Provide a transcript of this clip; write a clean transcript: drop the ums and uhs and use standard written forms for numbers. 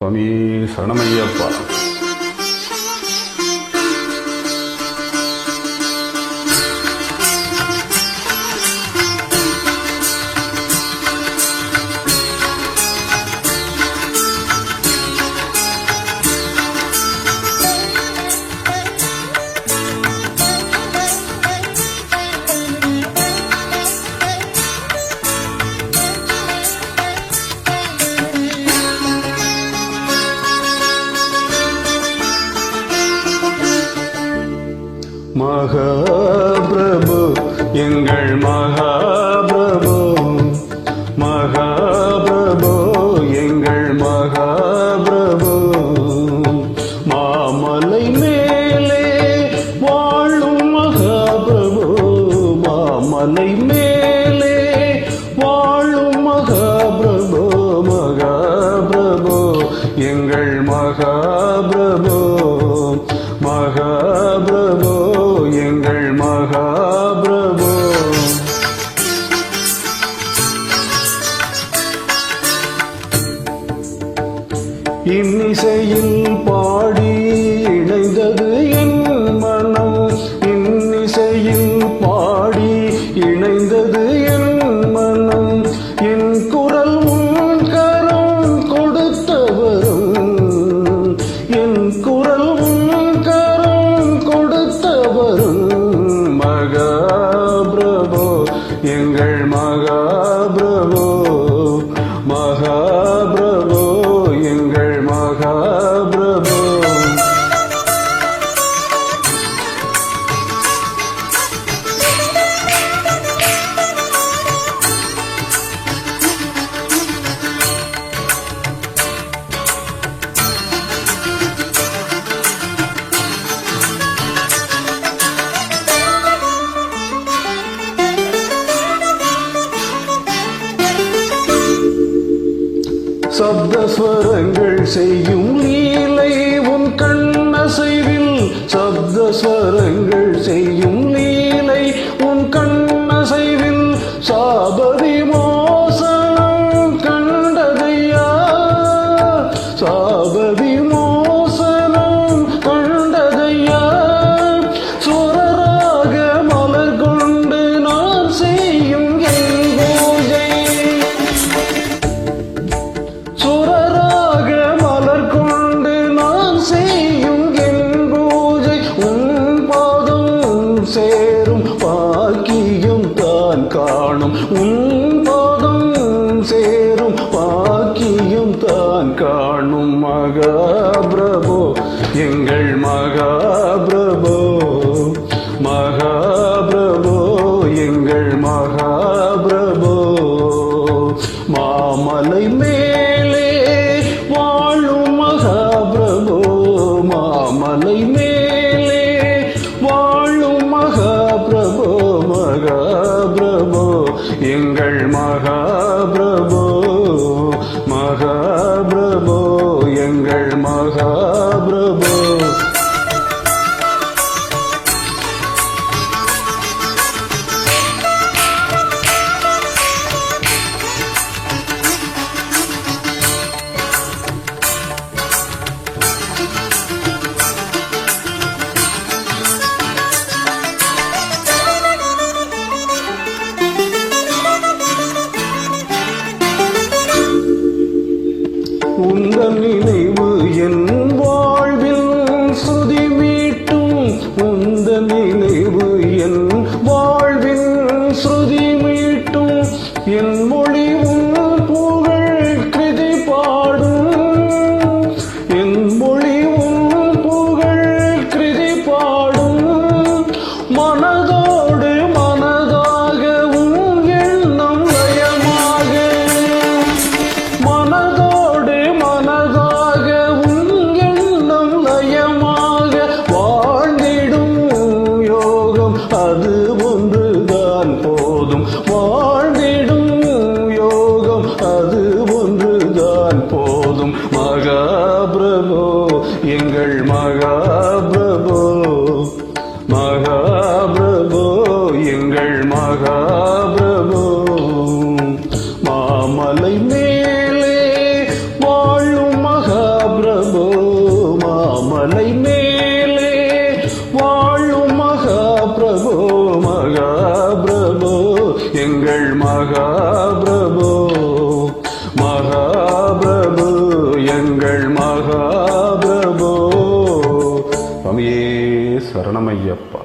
சுவாமி சரணமையப்பா. மகாபிரபு எங்கள் மகாபிரபு, மகாபிரபு எங்கள் மகாபிரபு, மாமலை மேலே வாழும் மகாபிரபு, மாமலை மேலே வாழும் மகாபிரபு, மகாபிரபு எங்கள் மகாபிரபு, மகாபிரபு எங்கள் மகாபிரபு. இன்னிசையில் பாடி இணைந்தது என் மனம், இன்னிசையில் பாடி இணைந்தது என் மனம், என் குரல் உன் கரம் கொடுத்தவரும், என் குரல் உன் கரம் கொடுத்தவரும், மகாபிரபு எங்கள் மகாபிரபு, மகாபிரபு எங்கள் மகாபிரபு. சப்தஸ்வரங்கள் செய்யும் லீலை உன் கண்ணசைவில், சப்தஸ்வரங்கள் செய்யும் லீலை உன் கண்ணசைவில், சாபதி மோசனம் கண்டதையா, சாபதி மோசனம் கண்டதையா, சுரராக மலர் கொண்டு நான் செய்யும் என் பூஜை, சுரராக மலர் கொண்டு நான் செய்யும் என் பூஜை, உன் பாதம் சேரும் பாக்கியம் தான் காணும், உன் பாதம் சேரும் பாக்கியம் தான் காணும், மகாபிரபு எங்கள் மகாபிரபு, மகாபிரபு எங்கள் மகாபிரபு, மாமலை மேலே வாழும் மகாபிரபு, மாமலை மேலே வாழும் மகாபிரபு, மகாபிரபு எங்கள் மகாபிரபு, மகாபிரபு எங்கள் மகாபிரபு. உந்தன் நினைவு என் வாழ்வில் ஸ்ருதி மீட்டும், உந்தன் நினைவு என் வாழ்வில் ஸ்ருதி மீட்டும், என் மொழி உன் புகழ் கிருதி பாடும், என் மொழி உன் புகழ் கிருதி பாடும், மனதோடு மனதாக உன் எண்ணம் லயமாக, மனதோடு மனதாக உன் எண்ணம் லயமாக, வாழ்ந்திடும் யோகம் அது ஒன்றுதான் போதும், வாழ்ந்திடும் யோகம் அது ஒன்றுதான் போதும், மகாபிரபு எங்கள் மகாபிரபு, மகாபிரபு எங்கள் மகாபிரபு, மாமலை மேலே வாழும் மகா மகாபிரபு மகாபிரபு எங்கள் மகாபிரபு சுவாமியே சரணமையப்பா.